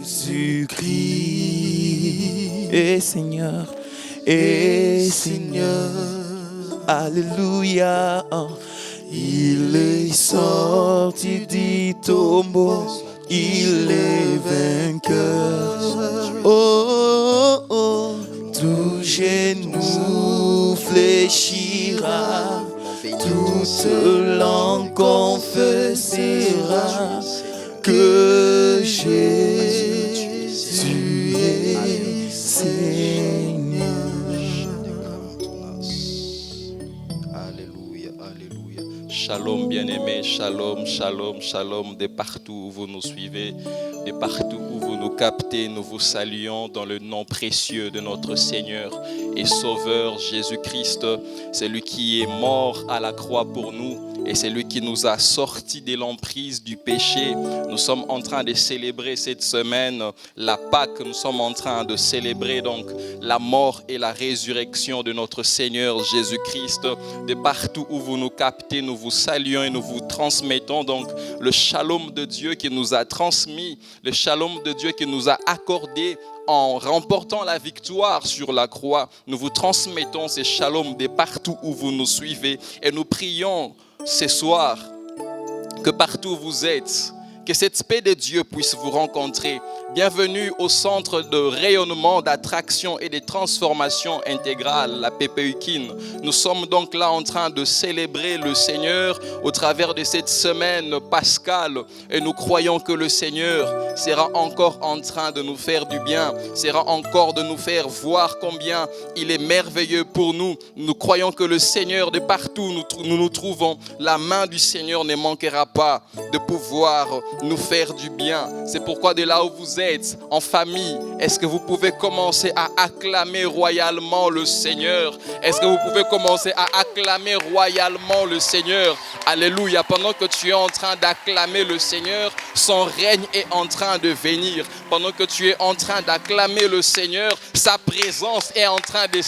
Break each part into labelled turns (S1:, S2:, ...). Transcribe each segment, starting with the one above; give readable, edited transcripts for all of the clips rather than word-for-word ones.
S1: Jésus-Christ est Seigneur, Alléluia. Il est sorti du tombeau, il est vainqueur. Oh, oh, tout genou fléchira, toute langue confessera que Jésus est Seigneur.
S2: Alléluia, alléluia. Shalom bien-aimés, shalom, shalom, shalom, de partout où vous nous suivez, de partout où vous nous captez, nous vous saluons dans le nom précieux de notre Seigneur et Sauveur Jésus-Christ. C'est lui qui est mort à la croix pour nous. Et c'est lui qui nous a sortis de l'emprise du péché. Nous sommes en train de célébrer cette semaine la Pâque. Nous sommes en train de célébrer donc la mort et la résurrection de notre Seigneur Jésus-Christ. De partout où vous nous captez, nous vous saluons et nous vous transmettons donc le shalom de Dieu qui nous a transmis, le shalom de Dieu qui nous a accordé en remportant la victoire sur la croix. Nous vous transmettons ces shalom de partout où vous nous suivez et nous prions ce soir, que partout où vous êtes, que cette paix de Dieu puisse vous rencontrer. Bienvenue au centre de rayonnement, d'attraction et de transformation intégrale, la PPUKIN. Nous sommes donc là en train de célébrer le Seigneur au travers de cette semaine pascale et nous croyons que le Seigneur sera encore en train de nous faire du bien, sera encore de nous faire voir combien il est merveilleux pour nous. Nous croyons que le Seigneur, de partout où nous nous trouvons, la main du Seigneur ne manquera pas de pouvoir nous faire du bien. C'est pourquoi de là où vous êtes, en famille, est-ce que vous pouvez commencer à acclamer royalement le Seigneur? Est-ce que vous pouvez commencer à acclamer royalement le Seigneur? Alléluia. Pendant que tu es en train d'acclamer le Seigneur, son règne est en train de venir. Pendant que tu es en train d'acclamer le Seigneur, sa présence est en train de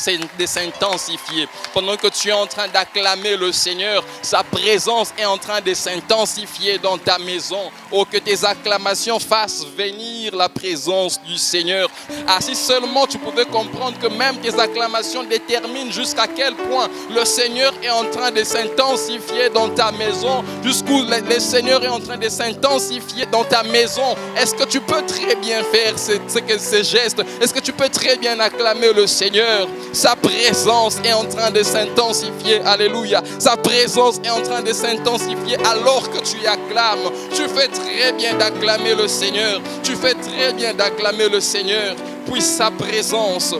S2: s'intensifier. Pendant que tu es en train d'acclamer le Seigneur, sa présence est en train de s'intensifier dans ta maison. Oh, que tes acclamations fassent venir la présence du Seigneur. Ah, si seulement tu pouvais comprendre que même tes acclamations déterminent jusqu'à quel point le Seigneur est en train de s'intensifier dans ta maison, jusqu'où le Seigneur est en train de s'intensifier dans ta maison. Est-ce que tu peux très bien faire ces gestes? Est-ce que tu peux très bien acclamer le Seigneur? Sa présence est en train de s'intensifier. Alléluia. Sa présence est en train de s'intensifier alors que tu y acclames. Tu fais très bien d'acclamer le Seigneur. Tu fais très bien d'acclamer le Seigneur. Puisse sa présence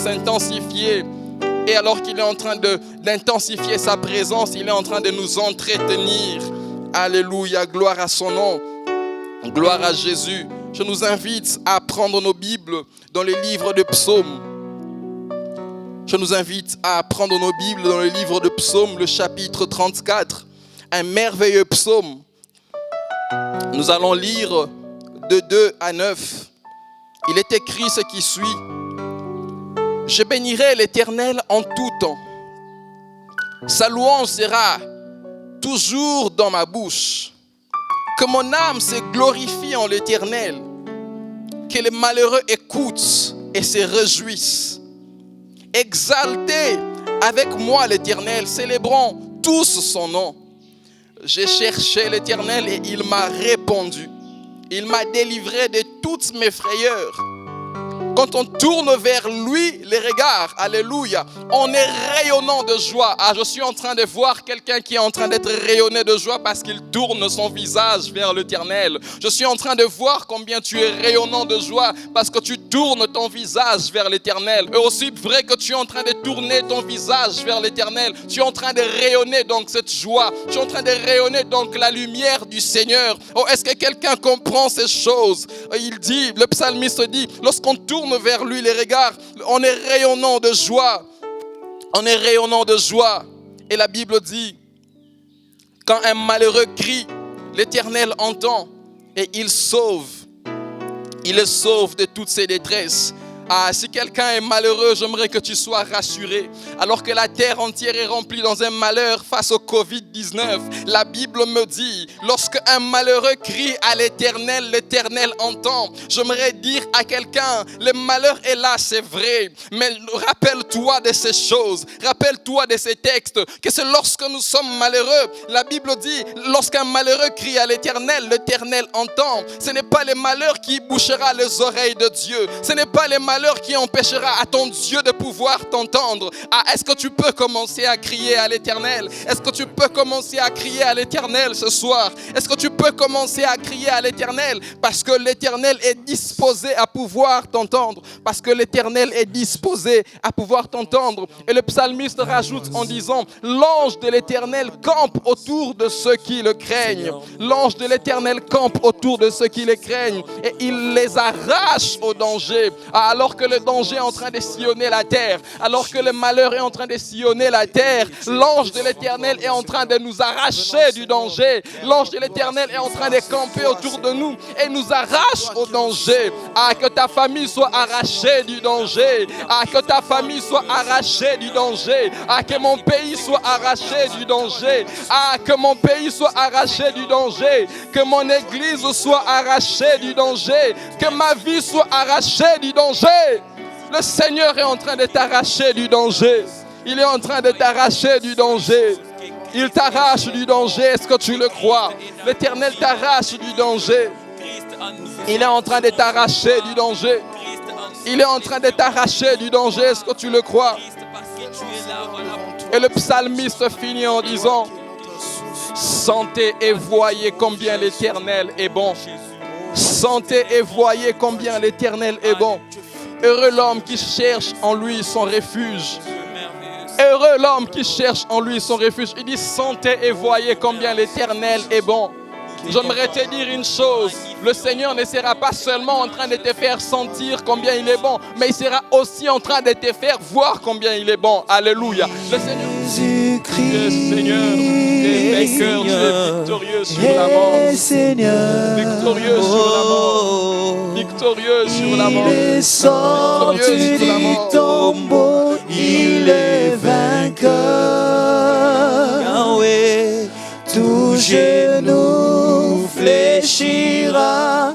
S2: s'intensifier. Et alors qu'il est en train d'intensifier sa présence, il est en train de nous entretenir. Alléluia, gloire à son nom. Gloire à Jésus. Je nous invite à prendre nos Bibles dans le livre de Psaumes. Je nous invite à prendre nos Bibles dans le livre de Psaumes, le chapitre 34. Un merveilleux psaume. Nous allons lire de 2 à 9. Il est écrit ce qui suit. Je bénirai l'Éternel en tout temps. Sa louange sera toujours dans ma bouche. Que mon âme se glorifie en l'Éternel. Que les malheureux écoutent et se réjouissent. Exaltez avec moi l'Éternel. Célébrons tous son nom. J'ai cherché l'Éternel et il m'a répondu. Il m'a délivré de toutes mes frayeurs. Quand on tourne vers lui les regards, alléluia, on est rayonnant de joie. Ah, je suis en train de voir quelqu'un qui est en train d'être rayonné de joie parce qu'il tourne son visage vers l'Éternel. Je suis en train de voir combien tu es rayonnant de joie parce que tu tournes ton visage vers l'Éternel. Et aussi vrai que tu es en train de tourner ton visage vers l'Éternel, tu es en train de rayonner donc cette joie. Tu es en train de rayonner donc la lumière du Seigneur. Oh, est-ce que quelqu'un comprend ces choses? Il dit, le psalmiste dit, lorsqu'on tourne vers lui les regards, on est rayonnant de joie. On est rayonnant de joie. Et la Bible dit, quand un malheureux crie, l'Éternel entend et il sauve. Il le sauve de toutes ses détresses. Ah, si quelqu'un est malheureux, j'aimerais que tu sois rassuré. Alors que la terre entière est remplie dans un malheur face au Covid-19, la Bible me dit, lorsque un malheureux crie à l'Éternel, l'Éternel entend. J'aimerais dire à quelqu'un, le malheur est là, c'est vrai. Mais rappelle-toi de ces choses, rappelle-toi de ces textes, que c'est lorsque nous sommes malheureux, la Bible dit, lorsqu'un malheureux crie à l'Éternel, l'Éternel entend. Ce n'est pas le malheur qui bouchera les oreilles de Dieu. Ce n'est pas le malheur qui empêchera à ton Dieu de pouvoir t'entendre. Ah, est-ce que tu peux commencer à crier à l'Éternel? Est-ce que tu peux commencer à crier à l'Éternel ce soir? Est-ce que tu peux commencer à crier à l'Éternel? Parce que l'Éternel est disposé à pouvoir t'entendre. Parce que l'Éternel est disposé à pouvoir t'entendre. Et le psalmiste rajoute en disant, l'ange de l'Éternel campe autour de ceux qui le craignent. L'ange de l'Éternel campe autour de ceux qui le craignent. Et il les arrache au danger. Alors que le danger est en train de sillonner la terre, alors que le malheur est en train de sillonner la terre, l'ange de l'Éternel est en train de nous arracher du danger. L'ange de l'Éternel est en train de camper autour de nous et nous arrache au danger. Ah, que ta famille soit arrachée du danger. Ah, que ta famille soit arrachée du danger. Ah, que mon pays soit arraché du danger. Ah, que mon pays soit arraché du danger. Que mon église soit arrachée du danger. Que ma vie soit arrachée du danger. Le Seigneur est en train de t'arracher du danger. Il est en train de t'arracher du danger. Il t'arrache du danger. Est-ce que tu le crois? L'Éternel t'arrache du danger. Il est en train de t'arracher du danger. Il est en train de t'arracher du danger. Est-ce que tu le crois? Et le psalmiste finit en disant, sentez et voyez combien l'Éternel est bon. Sentez et voyez combien l'Éternel est bon. Heureux l'homme qui cherche en lui son refuge. Heureux l'homme qui cherche en lui son refuge. Il dit, sentez et voyez combien l'Éternel est bon. J'aimerais te dire une chose, le Seigneur ne sera pas seulement en train de te faire sentir combien il est bon, mais il sera aussi en train de te faire voir combien il est bon. Alléluia. Le Seigneur, est vainqueur, tu es victorieux sur la mort. Victorieux sur la mort. Victorieux sur la mort.
S1: Il est sorti du tombeau, il est vainqueur. Yahweh, tout genou fléchira,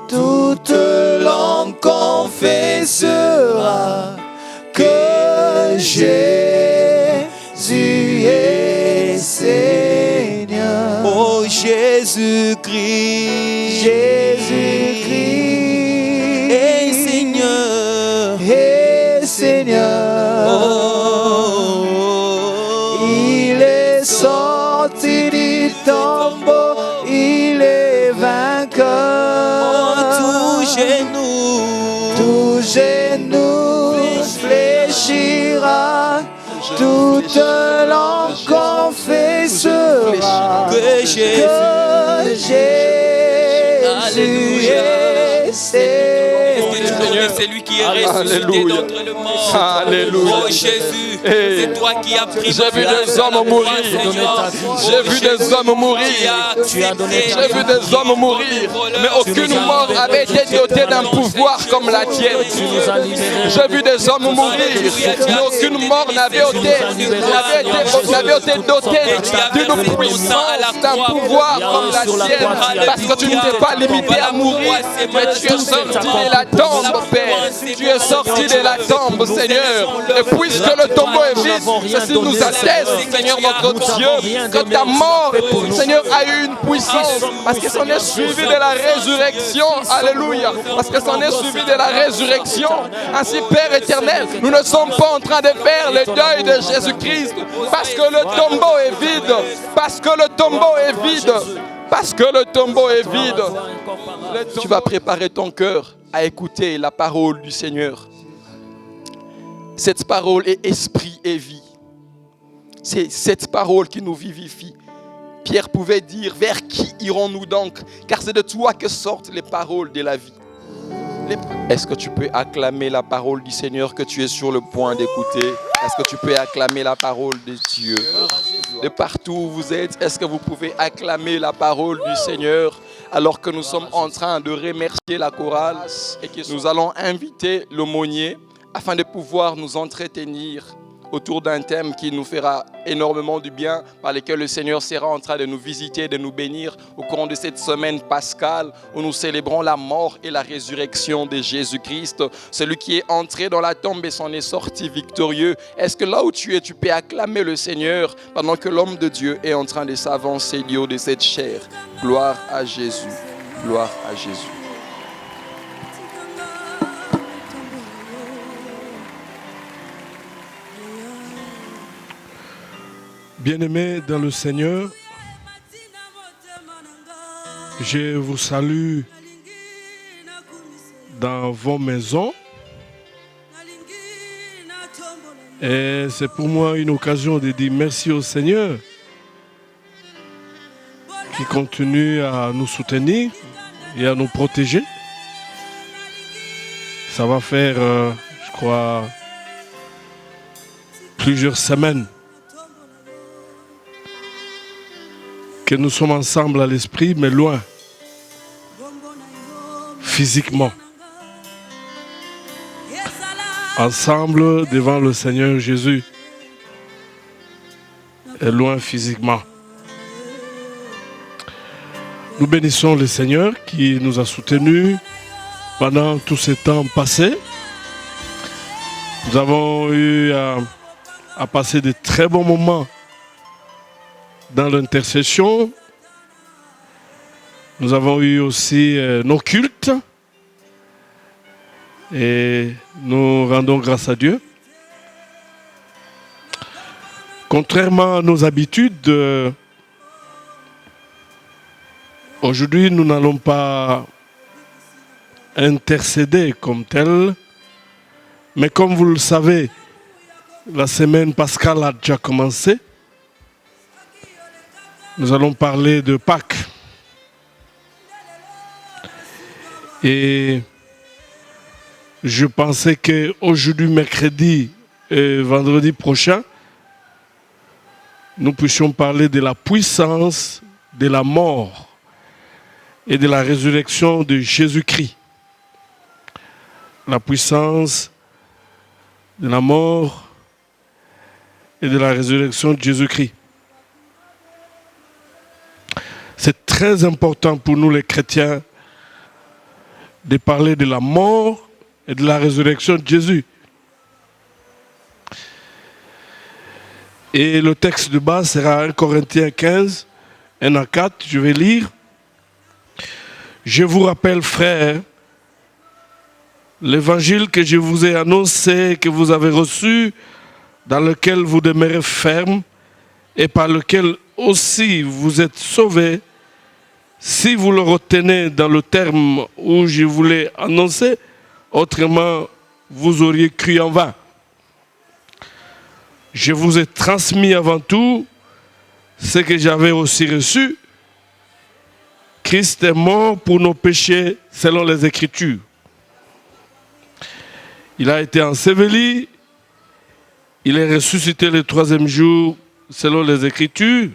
S1: toute langue confessera que Jésus est Seigneur. Oh Jésus-Christ, Jésus-Christ est Seigneur, est Seigneur. Oh, il est sorti du tombeau, il est vainqueur. Oh, tout genou fléchira, toute langue confessera que Jésus est Seigneur.
S3: C'est lui qui est ressuscité d'entre les morts.
S2: Alléluia.
S3: Oh Jésus, c'est toi qui as pris
S2: J'ai vu des hommes mourir. J'ai vu des hommes mourir. J'ai vu des hommes mourir. Mais aucune mort avait été dotée d'un pouvoir comme la tienne. J'ai vu des hommes mourir. Mais aucune mort n'avait été dotée d'une puissance, d'un pouvoir comme la tienne. Parce que tu ne t'es pas limité à mourir, mais tu es sorti de la tombe, Père. Tu es sorti de la tombe, Seigneur. Et puisque le tombeau est vide, ceci nous atteste, Seigneur notre Dieu, que ta mort, Seigneur, a eu une puissance. Parce que c'en est suivi de la résurrection. Alléluia. Parce que c'en est suivi de la résurrection. Ainsi, Père éternel, nous ne sommes pas en train de faire le deuil de Jésus-Christ. Parce que le tombeau est vide. Parce que le tombeau est vide. Parce que le tombeau est vide. Tu vas préparer ton cœur à écouter la parole du Seigneur. Cette parole est esprit et vie. C'est cette parole qui nous vivifie. Pierre pouvait dire, vers qui irons-nous donc? Car c'est de toi que sortent les paroles de la vie. Est-ce que tu peux acclamer la parole du Seigneur que tu es sur le point d'écouter? Est-ce que tu peux acclamer la parole de Dieu? De partout où vous êtes, est-ce que vous pouvez acclamer la parole du Seigneur? alors que nous sommes en train de remercier la chorale et que nous allons inviter l'aumônier afin de pouvoir nous entretenir autour d'un thème qui nous fera énormément du bien, par lequel le Seigneur sera en train de nous visiter, de nous bénir au cours de cette semaine pascale où nous célébrons la mort et la résurrection de Jésus-Christ, celui qui est entré dans la tombe et s'en est sorti victorieux. Est-ce que là où tu es, tu peux acclamer le Seigneur pendant que l'homme de Dieu est en train de s'avancer du haut de cette chair? Gloire à Jésus, gloire à Jésus.
S1: Bien-aimés dans le Seigneur, je vous salue dans vos maisons. Et c'est pour moi une occasion de dire merci au Seigneur qui continue à nous soutenir et à nous protéger. Ça va faire, je crois, plusieurs semaines que nous sommes ensemble à l'esprit, mais loin, physiquement. Ensemble devant le Seigneur Jésus, et loin physiquement. Nous bénissons le Seigneur qui nous a soutenus pendant tous ces temps passés. Nous avons eu à passer de très bons moments dans l'intercession. Nous avons eu aussi nos cultes et nous rendons grâce à Dieu. Contrairement à nos habitudes, aujourd'hui nous n'allons pas intercéder comme tel, mais comme vous le savez, la semaine pascale a déjà commencé. Nous allons parler de Pâques. Et je pensais qu'aujourd'hui, mercredi et vendredi prochain, nous puissions parler de la puissance de la mort et de la résurrection de Jésus-Christ. La puissance de la mort et de la résurrection de Jésus-Christ. C'est très important pour nous les chrétiens de parler de la mort et de la résurrection de Jésus. Et le texte de base sera 1 Corinthiens 15, 1 à 4, je vais lire. Je vous rappelle, frères, l'évangile que je vous ai annoncé, que vous avez reçu, dans lequel vous demeurez ferme et par lequel aussi vous êtes sauvés, si vous le retenez dans le terme où je vous l'ai annoncé, autrement vous auriez cru en vain. Je vous ai transmis avant tout ce que j'avais aussi reçu. Christ est mort pour nos péchés selon les Écritures. Il a été enseveli, il est ressuscité le 3e jour selon les Écritures.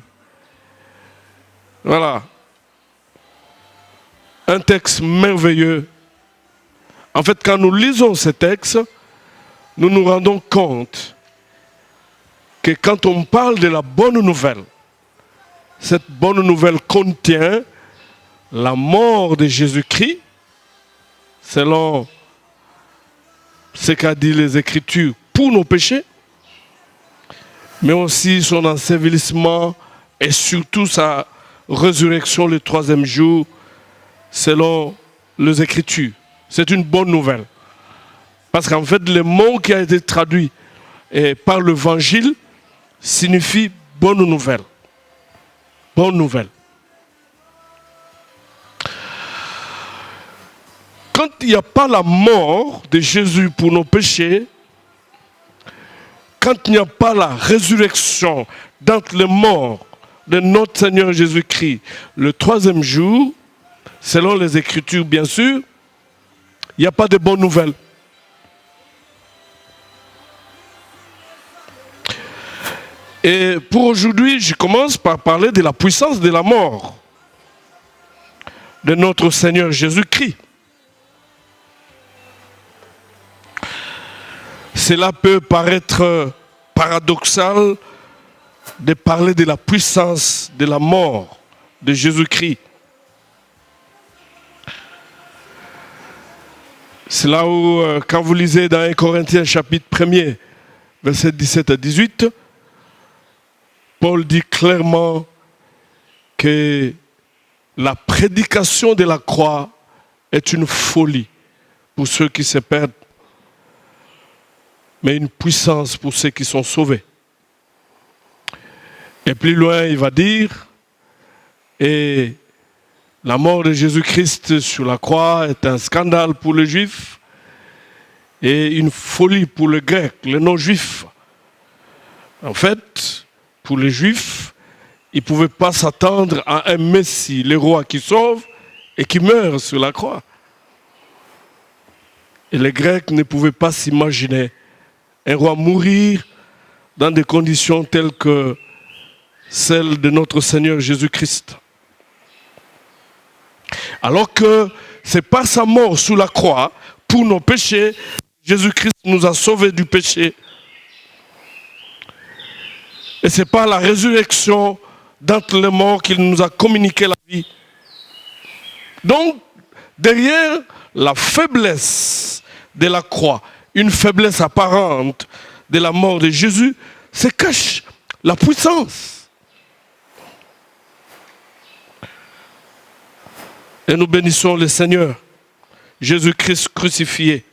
S1: Voilà. Un texte merveilleux. En fait, quand nous lisons ce texte, nous nous rendons compte que quand on parle de la bonne nouvelle, cette bonne nouvelle contient la mort de Jésus-Christ, selon ce qu'a dit les Écritures pour nos péchés, mais aussi son ensevelissement et surtout sa résurrection le 3e jour, selon les Écritures. C'est une bonne nouvelle. Parce qu'en fait, le mot qui a été traduit par l'Évangile signifie bonne nouvelle. Bonne nouvelle. Quand il n'y a pas la mort de Jésus pour nos péchés, quand il n'y a pas la résurrection d'entre les morts de notre Seigneur Jésus-Christ, le 3e jour, selon les Écritures bien sûr, il n'y a pas de bonnes nouvelles. Et pour aujourd'hui, je commence par parler de la puissance de la mort. de notre Seigneur Jésus-Christ. Cela peut paraître paradoxal de parler de la puissance de la mort de Jésus-Christ. C'est là où, quand vous lisez dans 1 Corinthiens chapitre 1er, versets 17 à 18, Paul dit clairement que la prédication de la croix est une folie pour ceux qui se perdent, mais une puissance pour ceux qui sont sauvés. Et plus loin, il va dire, et la mort de Jésus-Christ sur la croix est un scandale pour les Juifs et une folie pour les Grecs, les non-Juifs. En fait, pour les Juifs, ils ne pouvaient pas s'attendre à un Messie, le roi qui sauve et qui meurt sur la croix. Et les Grecs ne pouvaient pas s'imaginer un roi mourir dans des conditions telles que celles de notre Seigneur Jésus-Christ. Alors que c'est par sa mort sous la croix, pour nos péchés, Jésus-Christ nous a sauvés du péché. Et c'est par la résurrection d'entre les morts qu'il nous a communiqué la vie. Donc, derrière la faiblesse de la croix, une faiblesse apparente de la mort de Jésus, se cache la puissance. Et nous bénissons le Seigneur, Jésus-Christ crucifié.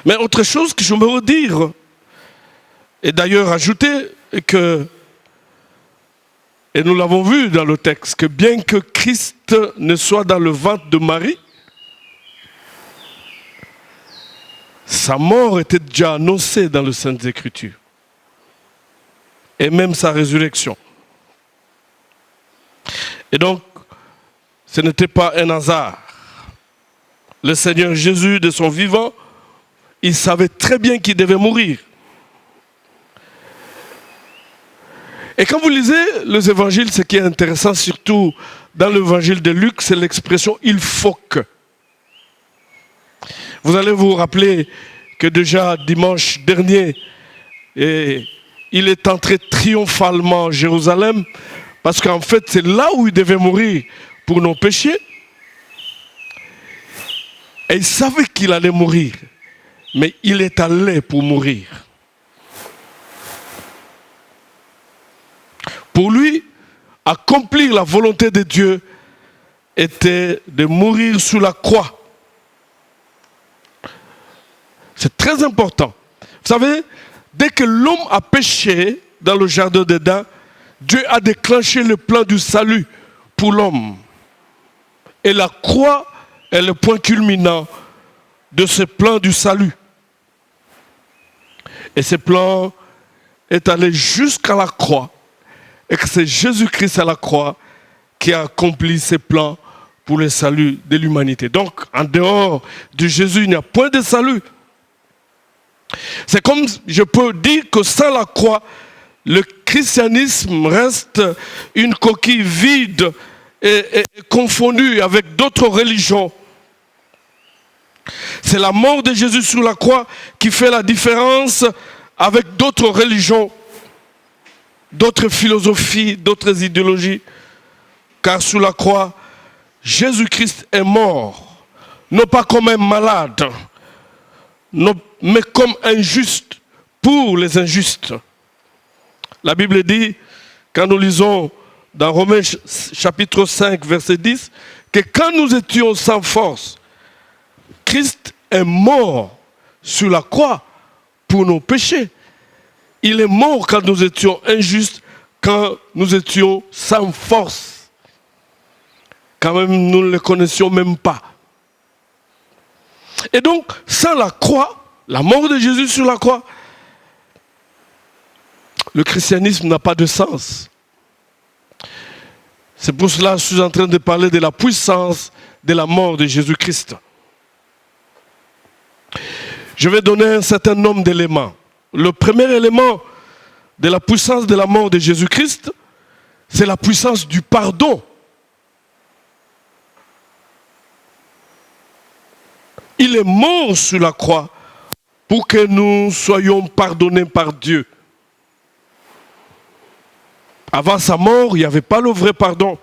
S1: Mais autre chose que je me veux dire, et d'ailleurs ajouter, que, et nous l'avons vu dans le texte, que bien que Christ ne soit dans le ventre de Marie, sa mort était déjà annoncée dans les Saintes Écritures. Et même sa résurrection. Et donc, ce n'était pas un hasard. Le Seigneur Jésus, de son vivant, il savait très bien qu'il devait mourir. Et quand vous lisez les évangiles, ce qui est intéressant, surtout dans l'évangile de Luc, c'est l'expression « il faut que ». Vous allez vous rappeler que déjà dimanche dernier, il est entré triomphalement à Jérusalem, parce qu'en fait, c'est là où il devait mourir pour nos péchés. Et il savait qu'il allait mourir, mais il est allé pour mourir. Pour lui, accomplir la volonté de Dieu était de mourir sous la croix. C'est très important. Vous savez, dès que l'homme a péché dans le jardin d'Éden, Dieu a déclenché le plan du salut pour l'homme. Et la croix est le point culminant de ce plan du salut. Et ce plan est allé jusqu'à la croix. Et que c'est Jésus-Christ à la croix qui a accompli ces plans pour le salut de l'humanité. Donc, en dehors de Jésus, il n'y a point de salut. C'est comme je peux dire que sans la croix, le christianisme reste une coquille vide et confondue avec d'autres religions. C'est la mort de Jésus sur la croix qui fait la différence avec d'autres religions, d'autres philosophies, d'autres idéologies. Car sous la croix, Jésus-Christ est mort, non pas comme un malade, mais comme un juste pour les injustes. La Bible dit, quand nous lisons dans Romains chapitre 5, verset 10, que quand nous étions sans force, Christ est mort sur la croix pour nos péchés. Il est mort quand nous étions injustes, quand nous étions sans force. Quand même, nous ne le connaissions même pas. Et donc, sans la croix, la mort de Jésus sur la croix, le christianisme n'a pas de sens. C'est pour cela que je suis en train de parler de la puissance de la mort de Jésus-Christ. Je vais donner un certain nombre d'éléments. Le premier élément de la puissance de la mort de Jésus-Christ, c'est la puissance du pardon. Il est mort sur la croix pour que nous soyons pardonnés par Dieu. Avant sa mort, il n'y avait pas le vrai pardon.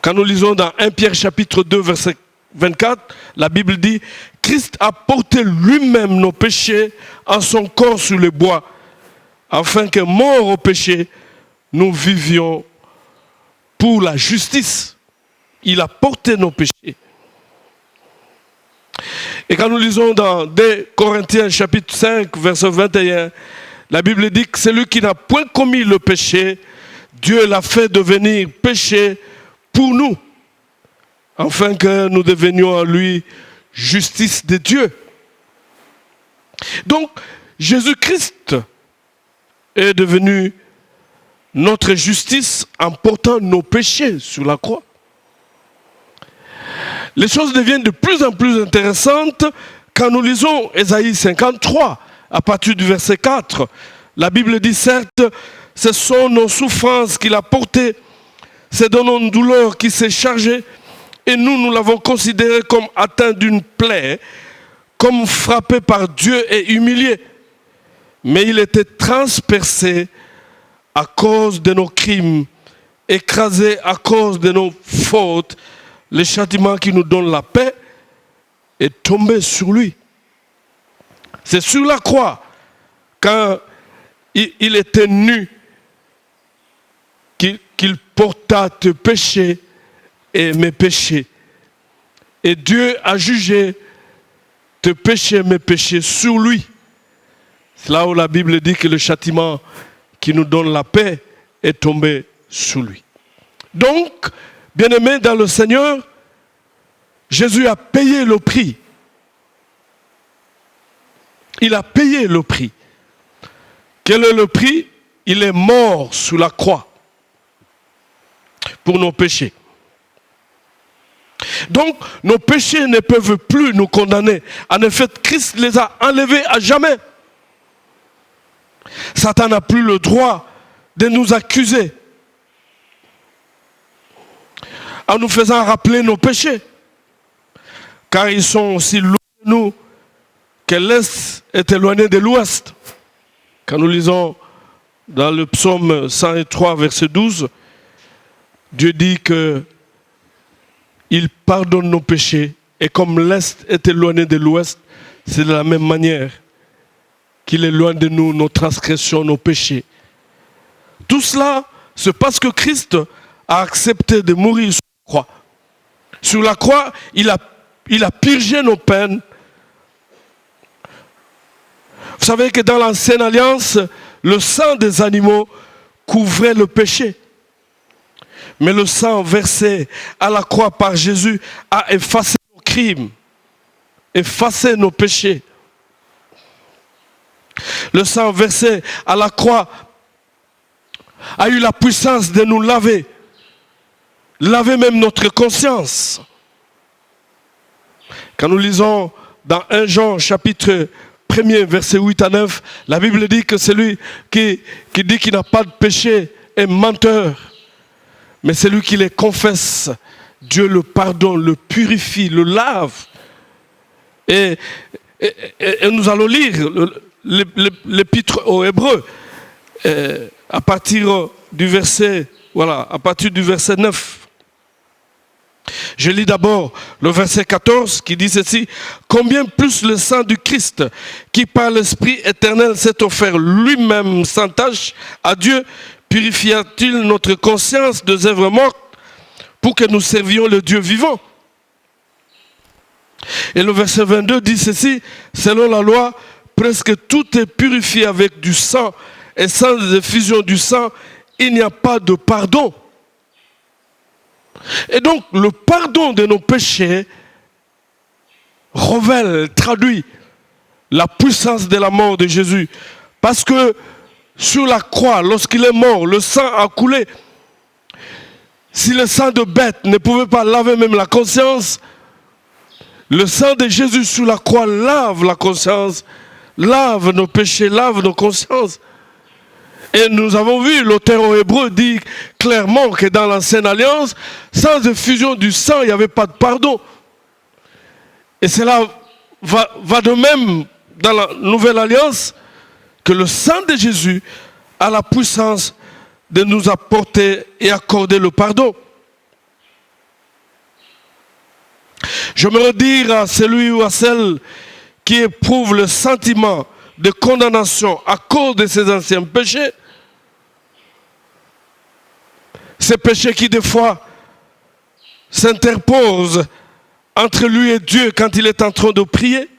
S1: Quand nous lisons dans 1 Pierre chapitre 2, verset 24, la Bible dit « Christ a porté lui-même nos péchés en son corps sur le bois, afin que, morts au péché, nous vivions pour la justice. » Il a porté nos péchés. Et quand nous lisons dans 2 Corinthiens chapitre 5, verset 21, la Bible dit que celui qui n'a point commis le péché, Dieu l'a fait devenir péché pour nous, afin que nous devenions en lui justice de Dieu. Donc, Jésus-Christ est devenu notre justice en portant nos péchés sur la croix. Les choses deviennent de plus en plus intéressantes quand nous lisons Ésaïe 53, à partir du verset 4. La Bible dit, certes, ce sont nos souffrances qu'il a portées, c'est de nos douleurs qu'il s'est chargé, et nous l'avons considéré comme atteint d'une plaie, comme frappé par Dieu et humilié. Mais il était transpercé à cause de nos crimes, écrasé à cause de nos fautes. Le châtiment qui nous donne la paix est tombé sur lui. C'est sur la croix, quand il était nu, qu'il porta tes péchés et mes péchés. Et Dieu a jugé tes péchés et mes péchés sur lui. C'est là où la Bible dit que le châtiment qui nous donne la paix est tombé sur lui. Donc, bien-aimés dans le Seigneur, Jésus a payé le prix. Il a payé le prix. Quel est le prix? Il est mort sous la croix pour nos péchés. Donc, nos péchés ne peuvent plus nous condamner. En effet, Christ les a enlevés à jamais. Satan n'a plus le droit de nous accuser en nous faisant rappeler nos péchés, car ils sont aussi loin de nous que l'Est est éloigné de l'Ouest. Quand nous lisons dans le psaume 103, verset 12, Dieu dit que il pardonne nos péchés, et comme l'Est est éloigné de l'Ouest, c'est de la même manière qu'il éloigne de nous nos transgressions, nos péchés. Tout cela, c'est parce que Christ a accepté de mourir sur la croix. Sur la croix, il a purgé nos peines. Vous savez que dans l'ancienne alliance, le sang des animaux couvrait le péché. Mais le sang versé à la croix par Jésus a effacé nos crimes, effacé nos péchés. Le sang versé à la croix a eu la puissance de nous laver, laver même notre conscience. Quand nous lisons dans 1 Jean chapitre 1er, verset 8 à 9, la Bible dit que celui qui dit qu'il n'a pas de péché est menteur. Mais celui qui les confesse, Dieu le pardonne, le purifie, le lave. Et nous allons lire l'épître aux Hébreux à partir du verset 9. Je lis d'abord le verset 14 qui dit ceci: combien plus le sang du Christ, qui par l'Esprit éternel s'est offert lui-même sans tache à Dieu, purifiera-t-il notre conscience des œuvres mortes pour que nous servions le Dieu vivant? Et le verset 22 dit ceci: selon la loi, presque tout est purifié avec du sang, et sans effusion du sang, il n'y a pas de pardon. Et donc, le pardon de nos péchés révèle, traduit la puissance de la mort de Jésus. Parce que sur la croix, lorsqu'il est mort, le sang a coulé. Si le sang de bête ne pouvait pas laver même la conscience, le sang de Jésus sur la croix lave la conscience, lave nos péchés, lave nos consciences. Et nous avons vu, l'auteur aux Hébreux dit clairement que dans l'ancienne alliance, sans effusion du sang, il n'y avait pas de pardon. Et cela va de même dans la nouvelle alliance, que le sang de Jésus a la puissance de nous apporter et accorder le pardon. Je me redire à celui ou à celle qui éprouve le sentiment de condamnation à cause de ses anciens péchés, ces péchés qui des fois s'interposent entre lui et Dieu quand il est en train de prier,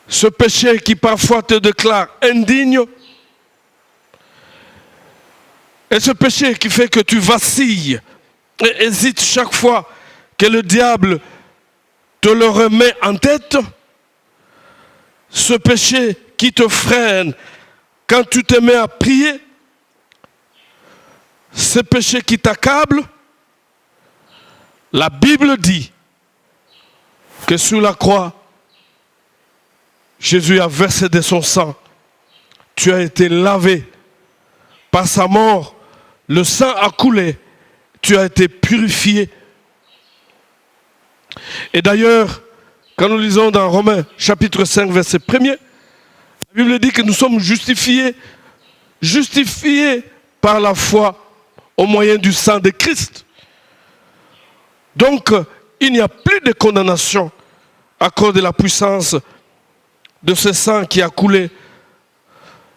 S1: ce péché qui parfois te déclare indigne, et ce péché qui fait que tu vacilles et hésites chaque fois que le diable te le remet en tête, ce péché qui te freine quand tu te mets à prier, ce péché qui t'accable, la Bible dit que sous la croix, Jésus a versé de son sang. Tu as été lavé par sa mort. Le sang a coulé. Tu as été purifié. Et d'ailleurs, quand nous lisons dans Romains chapitre 5, verset 1er, la Bible dit que nous sommes justifiés par la foi au moyen du sang de Christ. Donc, il n'y a plus de condamnation à cause de la puissance de ce sang qui a coulé.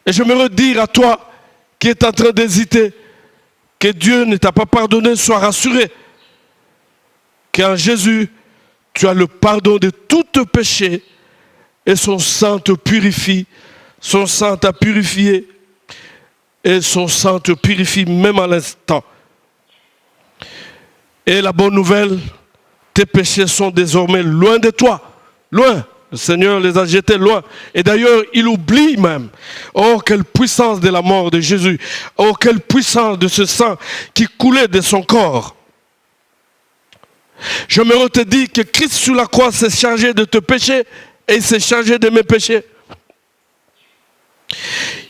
S1: Et je me redire à toi qui es en train d'hésiter que Dieu ne t'a pas pardonné, sois rassuré qu'en Jésus, tu as le pardon de tous tes péchés et son sang te purifie. Son sang t'a purifié et son sang te purifie même à l'instant. Et la bonne nouvelle, tes péchés sont désormais loin de toi. Loin. Le Seigneur les a jetés loin. Et d'ailleurs, il oublie même. Oh, quelle puissance de la mort de Jésus. Oh, quelle puissance de ce sang qui coulait de son corps. Je me redis que Christ sur la croix s'est chargé de tes péchés et il s'est chargé de mes péchés.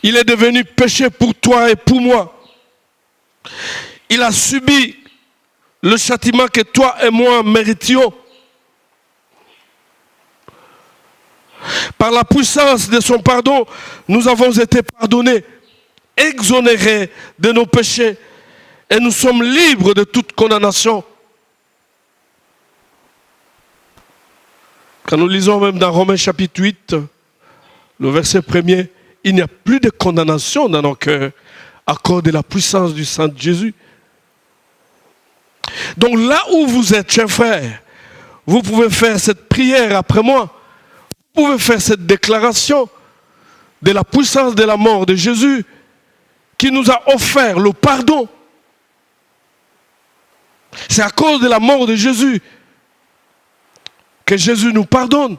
S1: Il est devenu péché pour toi et pour moi. Il a subi le châtiment que toi et moi méritions. Par la puissance de son pardon, nous avons été pardonnés, exonérés de nos péchés et nous sommes libres de toute condamnation. Quand nous lisons même dans Romains chapitre 8, le verset 1er, il n'y a plus de condamnation dans nos cœurs à cause de la puissance du sang de Jésus. Donc là où vous êtes, chers frères, vous pouvez faire cette prière après moi. Vous pouvez faire cette déclaration de la puissance de la mort de Jésus qui nous a offert le pardon. C'est à cause de la mort de Jésus que Jésus nous pardonne,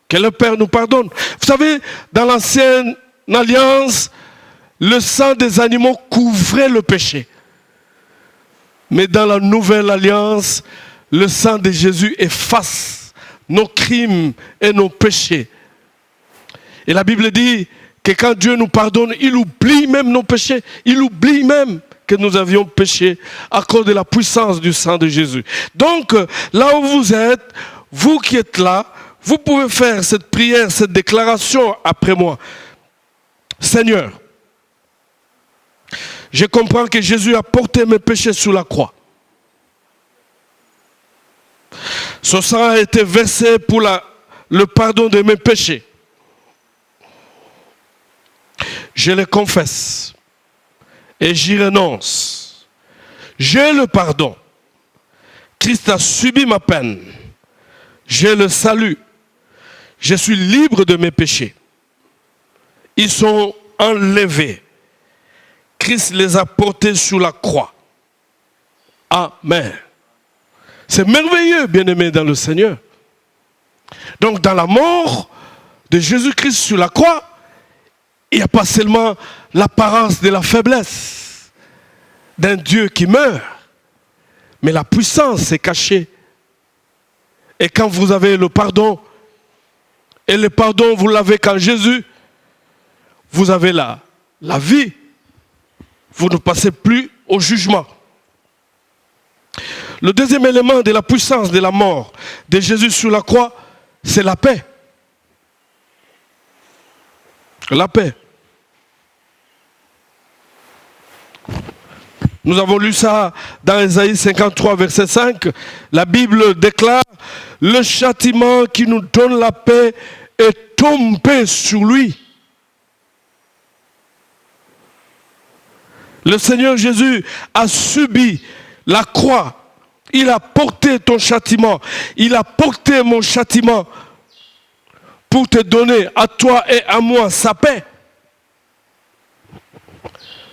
S1: que le Père nous pardonne. Vous savez, dans l'ancienne alliance, le sang des animaux couvrait le péché. Mais dans la nouvelle alliance, le sang de Jésus efface nos crimes et nos péchés. Et la Bible dit que quand Dieu nous pardonne, il oublie même nos péchés. Il oublie même que nous avions péché à cause de la puissance du sang de Jésus. Donc, là où vous êtes, vous qui êtes là, vous pouvez faire cette prière, cette déclaration après moi. Seigneur, je comprends que Jésus a porté mes péchés sous la croix. Son sang a été versé pour le pardon de mes péchés. Je les confesse et j'y renonce. J'ai le pardon. Christ a subi ma peine. J'ai le salut. Je suis libre de mes péchés. Ils sont enlevés. Christ les a portés sous la croix. Amen. C'est merveilleux, bien-aimés dans le Seigneur. Donc, dans la mort de Jésus-Christ sur la croix, il n'y a pas seulement l'apparence de la faiblesse d'un Dieu qui meurt, mais la puissance est cachée. Et quand vous avez le pardon, et le pardon, vous l'avez qu'en Jésus, vous avez la vie. Vous ne passez plus au jugement. Le deuxième élément de la puissance de la mort de Jésus sur la croix, c'est la paix. La paix. Nous avons lu ça dans Ésaïe 53, verset 5. La Bible déclare, le châtiment qui nous donne la paix est tombé sur lui. Le Seigneur Jésus a subi la croix. Il a porté ton châtiment. Il a porté mon châtiment pour te donner à toi et à moi sa paix.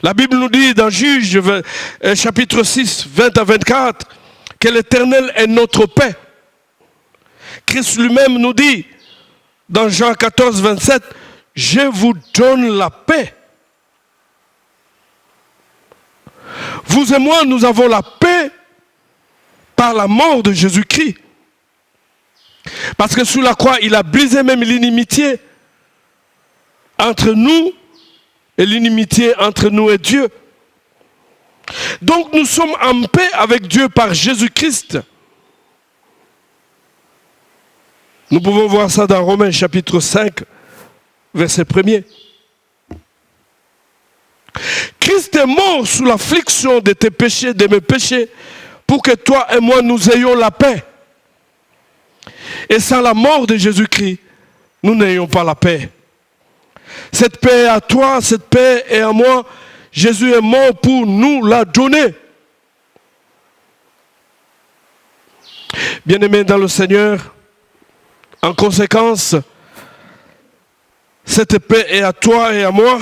S1: La Bible nous dit dans Juge, chapitre 6, 20 à 24, que l'Éternel est notre paix. Christ lui-même nous dit, dans Jean 14, 27, je vous donne la paix. Vous et moi, nous avons la paix par la mort de Jésus-Christ. Parce que sous la croix, il a brisé même l'inimitié entre nous et l'inimitié entre nous et Dieu. Donc nous sommes en paix avec Dieu par Jésus-Christ. Nous pouvons voir ça dans Romains chapitre 5, verset 1er. Christ est mort sous l'affliction de tes péchés, de mes péchés, pour que toi et moi nous ayons la paix. Et sans la mort de Jésus-Christ, nous n'ayons pas la paix. Cette paix est à toi, cette paix est à moi. Jésus est mort pour nous la donner. Bien-aimés dans le Seigneur, en conséquence, cette paix est à toi et à moi.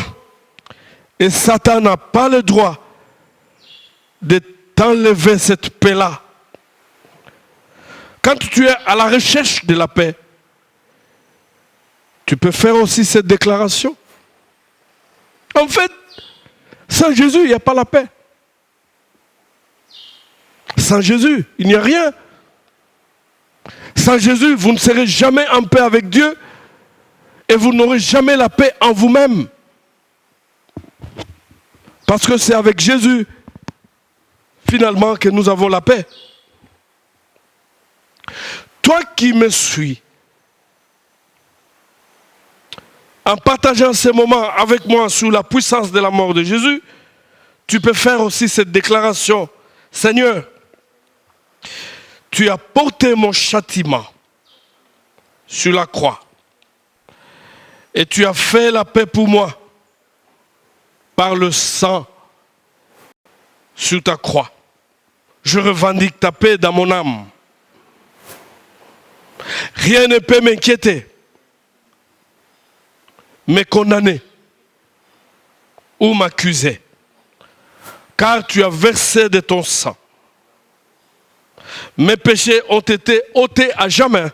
S1: Et Satan n'a pas le droit de t'enlever cette paix-là. Quand tu es à la recherche de la paix, tu peux faire aussi cette déclaration. En fait, sans Jésus, il n'y a pas la paix. Sans Jésus, il n'y a rien. Sans Jésus, vous ne serez jamais en paix avec Dieu et vous n'aurez jamais la paix en vous-même. Parce que c'est avec Jésus, finalement, que nous avons la paix. Toi qui me suis, en partageant ces moments avec moi sous la puissance de la mort de Jésus, tu peux faire aussi cette déclaration. Seigneur, tu as porté mon châtiment sur la croix et tu as fait la paix pour moi par le sang sur ta croix. Je revendique ta paix dans mon âme. Rien ne peut m'inquiéter, me condamner ou m'accuser, car tu as versé de ton sang. Mes péchés ont été ôtés à jamais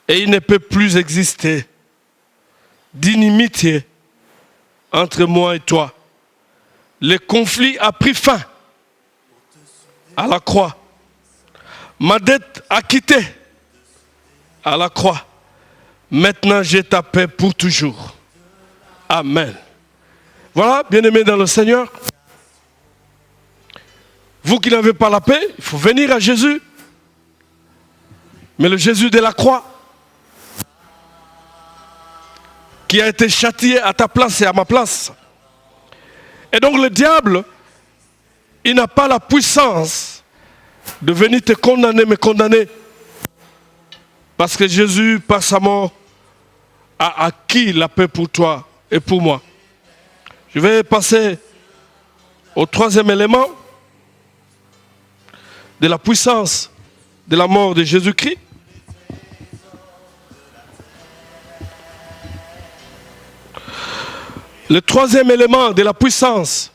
S1: et il ne peut plus exister d'inimitié entre moi et toi. Le conflit a pris fin à la croix. Ma dette acquittée à la croix. Maintenant, j'ai ta paix pour toujours. Amen. Voilà, bien-aimés dans le Seigneur. Vous qui n'avez pas la paix, il faut venir à Jésus. Mais le Jésus de la croix, qui a été châtié à ta place et à ma place. Et donc le diable, il n'a pas la puissance de venir te condamner, me condamner. Parce que Jésus, par sa mort, a acquis la paix pour toi et pour moi. Je vais passer au troisième élément de la puissance de la mort de Jésus-Christ. Le troisième élément de la puissance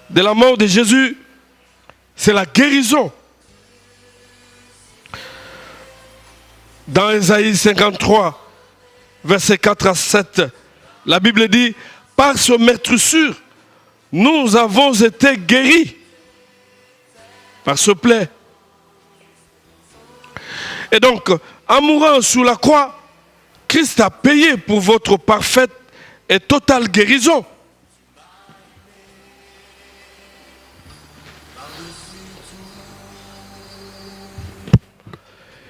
S1: de la mort de Jésus, c'est la guérison. Dans Ésaïe 53, versets 4 à 7, la Bible dit, par ce meurtrissure, nous avons été guéris. Par ce plaie. Et donc, en mourant sous la croix, Christ a payé pour votre parfaite et totale guérison.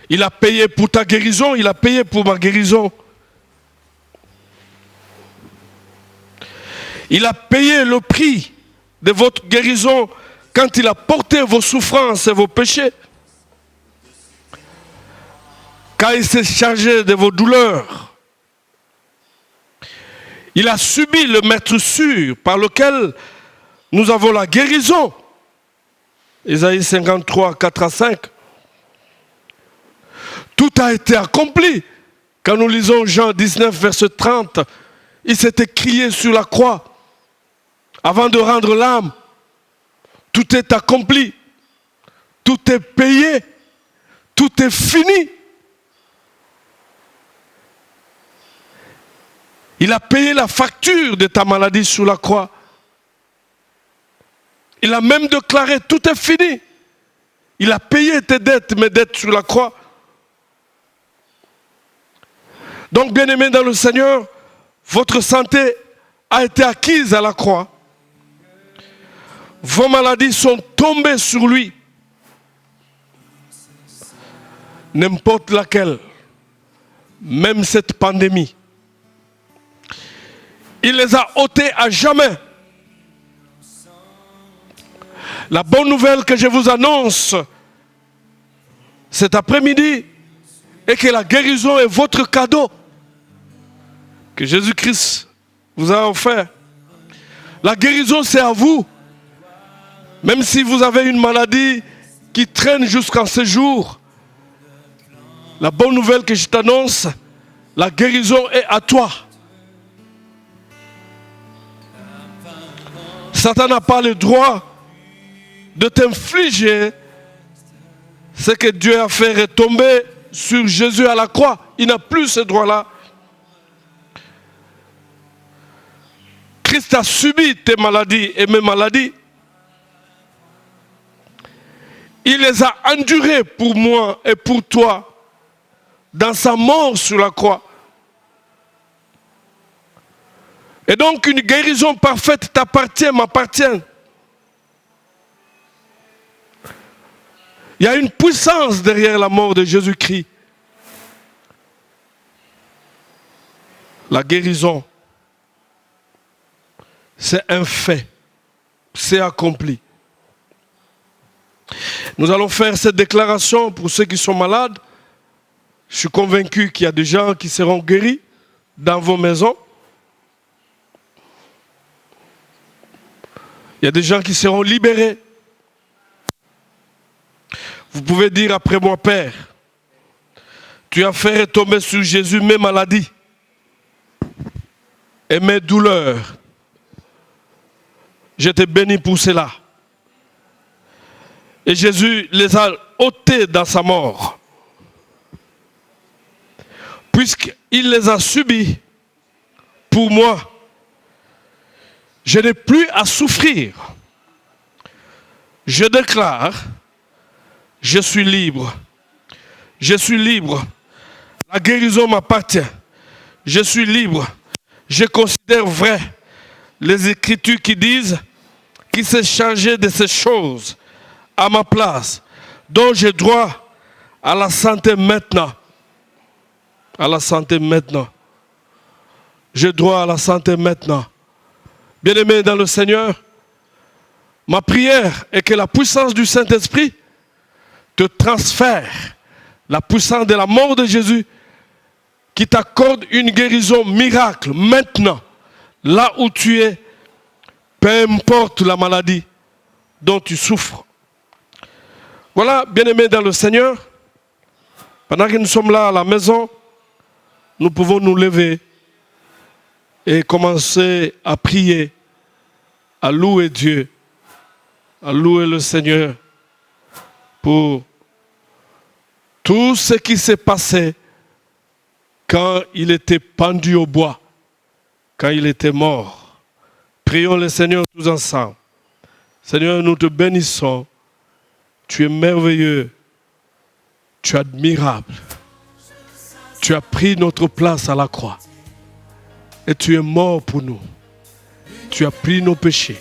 S1: Il a payé pour ta guérison, il a payé pour ma guérison. Il a payé le prix de votre guérison quand il a porté vos souffrances et vos péchés. Quand il s'est chargé de vos douleurs. Il a subi le maître sûr par lequel nous avons la guérison. Ésaïe 53, 4 à 5. Tout a été accompli. Quand nous lisons Jean 19, verset 30, il s'est écrié sur la croix avant de rendre l'âme. Tout est accompli. Tout est payé. Tout est fini. Il a payé la facture de ta maladie sur la croix. Il a même déclaré, tout est fini. Il a payé tes dettes, mes dettes sur la croix. Donc, bien-aimés dans le Seigneur, votre santé a été acquise à la croix. Vos maladies sont tombées sur lui. N'importe laquelle, même cette pandémie. Il les a ôtés à jamais. La bonne nouvelle que je vous annonce cet après-midi est que la guérison est votre cadeau que Jésus-Christ vous a offert. La guérison, c'est à vous. Même si vous avez une maladie qui traîne jusqu'en ce jour, la bonne nouvelle que je t'annonce, la guérison est à toi. Satan n'a pas le droit de t'infliger ce que Dieu a fait retomber sur Jésus à la croix. Il n'a plus ce droit-là. Christ a subi tes maladies et mes maladies. Il les a endurées pour moi et pour toi dans sa mort sur la croix. Et donc une guérison parfaite t'appartient, m'appartient. Il y a une puissance derrière la mort de Jésus-Christ. La guérison, c'est un fait, c'est accompli. Nous allons faire cette déclaration pour ceux qui sont malades. Je suis convaincu qu'il y a des gens qui seront guéris dans vos maisons. Il y a des gens qui seront libérés. Vous pouvez dire après moi, Père, tu as fait retomber sur Jésus mes maladies et mes douleurs. Je te bénis pour cela. Et Jésus les a ôtés dans sa mort. Puisqu'il les a subis pour moi, je n'ai plus à souffrir. Je déclare, je suis libre. Je suis libre. La guérison m'appartient. Je suis libre. Je considère vrai les Écritures qui disent qu'il s'est chargé de ces choses à ma place, dont j'ai droit à la santé maintenant. À la santé maintenant. J'ai droit à la santé maintenant. Bien-aimés dans le Seigneur, ma prière est que la puissance du Saint-Esprit te transfère la puissance de la mort de Jésus qui t'accorde une guérison miracle maintenant, là où tu es, peu importe la maladie dont tu souffres. Voilà, bien-aimés dans le Seigneur, pendant que nous sommes là à la maison, nous pouvons nous lever et commencer à prier, à louer Dieu, à louer le Seigneur pour tout ce qui s'est passé quand il était pendu au bois, quand il était mort. Prions le Seigneur tous ensemble. Seigneur, nous te bénissons. Tu es merveilleux. Tu es admirable. Tu as pris notre place à la croix. Et tu es mort pour nous. Tu as pris nos péchés.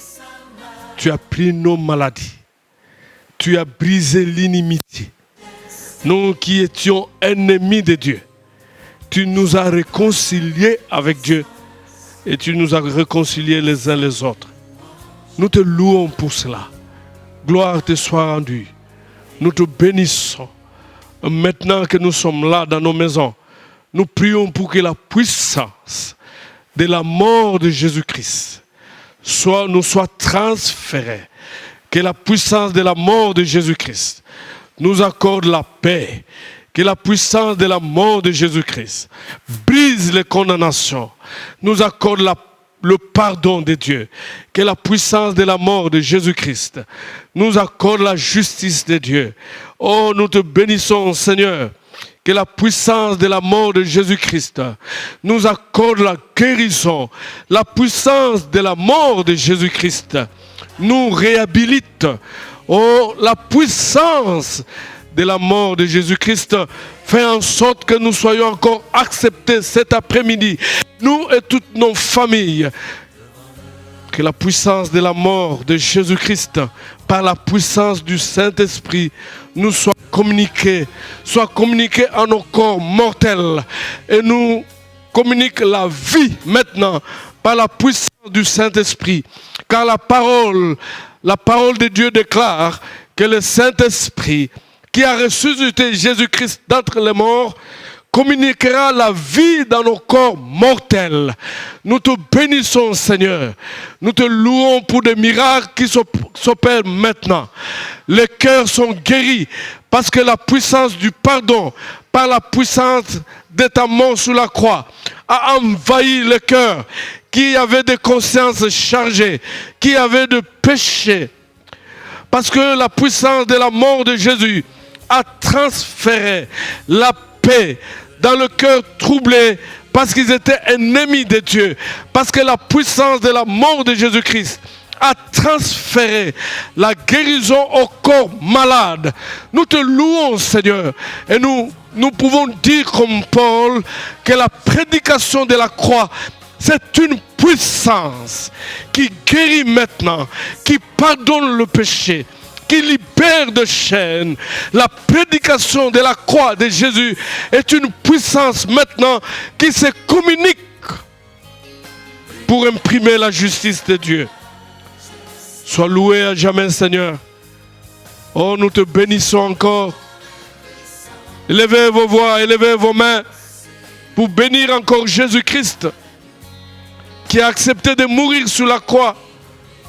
S1: Tu as pris nos maladies. Tu as brisé l'inimitié. Nous qui étions ennemis de Dieu, tu nous as réconciliés avec Dieu et tu nous as réconciliés les uns les autres. Nous te louons pour cela. Gloire te soit rendue. Nous te bénissons. Maintenant que nous sommes là dans nos maisons, nous prions pour que la puissance de la mort de Jésus-Christ nous soit transférée. Que la puissance de la mort de Jésus-Christ nous accorde la paix. Que la puissance de la mort de Jésus-Christ brise les condamnations, nous accorde le pardon de Dieu. Que la puissance de la mort de Jésus-Christ nous accorde la justice de Dieu. Oh, nous te bénissons, Seigneur. Que la puissance de la mort de Jésus-Christ nous accorde la guérison. La puissance de la mort de Jésus-Christ nous réhabilite. Oh, la puissance de la mort de Jésus-Christ fait en sorte que nous soyons encore acceptés cet après-midi, nous et toutes nos familles. Que la puissance de la mort de Jésus-Christ, par la puissance du Saint-Esprit, nous soit communiquée à nos corps mortels et nous communique la vie maintenant par la puissance du Saint-Esprit. Car la parole de Dieu déclare que le Saint-Esprit qui a ressuscité Jésus-Christ d'entre les morts, communiquera la vie dans nos corps mortels. Nous te bénissons, Seigneur. Nous te louons pour des miracles qui s'opèrent maintenant. Les cœurs sont guéris parce que la puissance du pardon, par la puissance de ta mort sur la croix, a envahi le cœur qui avait des consciences chargées, qui avaient de péchés. Parce que la puissance de la mort de Jésus a transféré la paix dans le cœur troublé parce qu'ils étaient ennemis de Dieu. Parce que la puissance de la mort de Jésus-Christ a transféré la guérison au corps malade. Nous te louons, Seigneur, et nous pouvons dire comme Paul que la prédication de la croix, c'est une puissance qui guérit maintenant, qui pardonne le péché, qui libère de chaînes. La prédication de la croix de Jésus est une puissance maintenant qui se communique pour imprimer la justice de Dieu. Sois loué à jamais, Seigneur. Oh, nous te bénissons encore. Élevez vos voix, élevez vos mains pour bénir encore Jésus-Christ qui a accepté de mourir sur la croix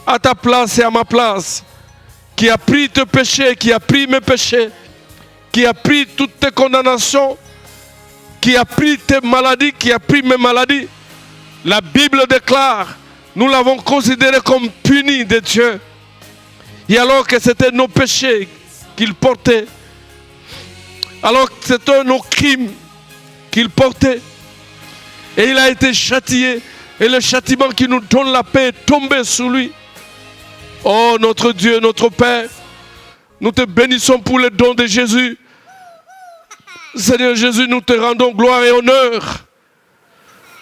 S1: à ta place et à ma place, qui a pris tes péchés, qui a pris mes péchés, qui a pris toutes tes condamnations, qui a pris tes maladies, qui a pris mes maladies. La Bible déclare, nous l'avons considéré comme puni de Dieu. Et alors que c'était nos péchés qu'il portait, alors que c'était nos crimes qu'il portait, et il a été châtié, et le châtiment qui nous donne la paix est tombé sur lui. Oh, notre Dieu, notre Père, nous te bénissons pour le don de Jésus. Seigneur Jésus, nous te rendons gloire et honneur.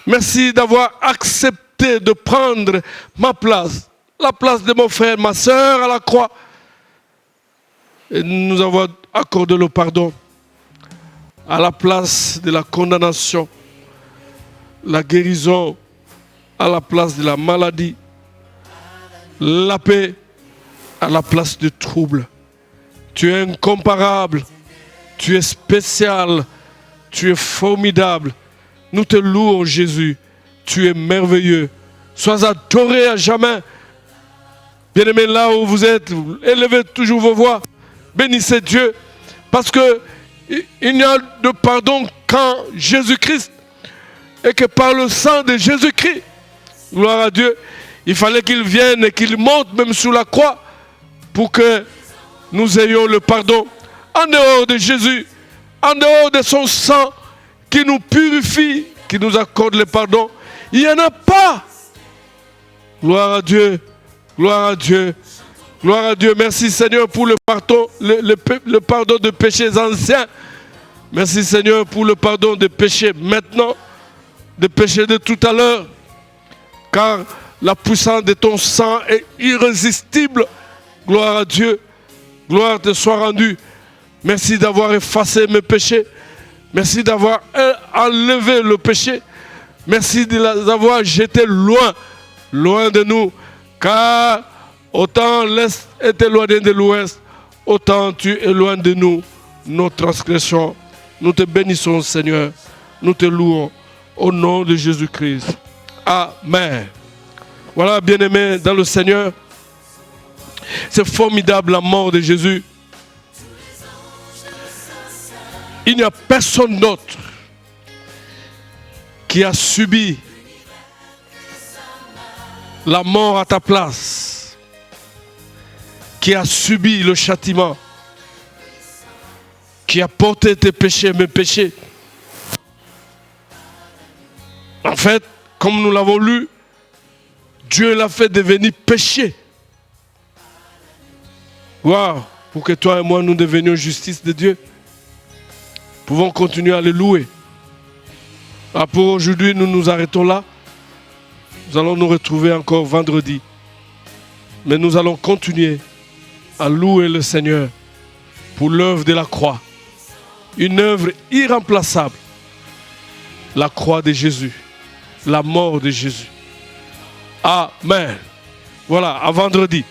S1: Merci d'avoir accepté de prendre ma place, la place de mon frère, ma soeur à la croix. Et nous avons accordé le pardon à la place de la condamnation, la guérison à la place de la maladie, la paix à la place du trouble. Tu es incomparable, tu es spécial, tu es formidable. Nous te louons, Jésus, tu es merveilleux. Sois adoré à jamais. Bien-aimés, là où vous êtes, élevez toujours vos voix. Bénissez Dieu, parce que il n'y a de pardon qu'en Jésus-Christ, et que par le sang de Jésus-Christ, gloire à Dieu, il fallait qu'il vienne et qu'il monte même sous la croix pour que nous ayons le pardon. En dehors de Jésus, en dehors de son sang qui nous purifie, qui nous accorde le pardon, il n'y en a pas. Gloire à Dieu, gloire à Dieu, gloire à Dieu. Merci Seigneur pour le pardon de péchés anciens. Merci Seigneur pour le pardon des péchés maintenant, des péchés de tout à l'heure, car la puissance de ton sang est irrésistible. Gloire à Dieu, gloire te soit rendue. Merci d'avoir effacé mes péchés. Merci d'avoir enlevé le péché. Merci de les avoir jetés loin, loin de nous. Car autant l'Est est éloigné de l'Ouest, autant tu éloignes de nous nos transgressions. Nous te bénissons, Seigneur. Nous te louons au nom de Jésus-Christ. Amen. Voilà, bien-aimés dans le Seigneur. C'est formidable la mort de Jésus. Il n'y a personne d'autre qui a subi la mort à ta place, qui a subi le châtiment, qui a porté tes péchés, mes péchés. En fait, comme nous l'avons lu, Dieu l'a fait devenir péché. Waouh, pour que toi et moi nous devenions justice de Dieu. Pouvons continuer à le louer. Ah, pour aujourd'hui, nous nous arrêtons là. Nous allons nous retrouver encore vendredi. Mais nous allons continuer à louer le Seigneur pour l'œuvre de la croix. Une œuvre irremplaçable. La croix de Jésus. La mort de Jésus. Amen. Voilà, à vendredi.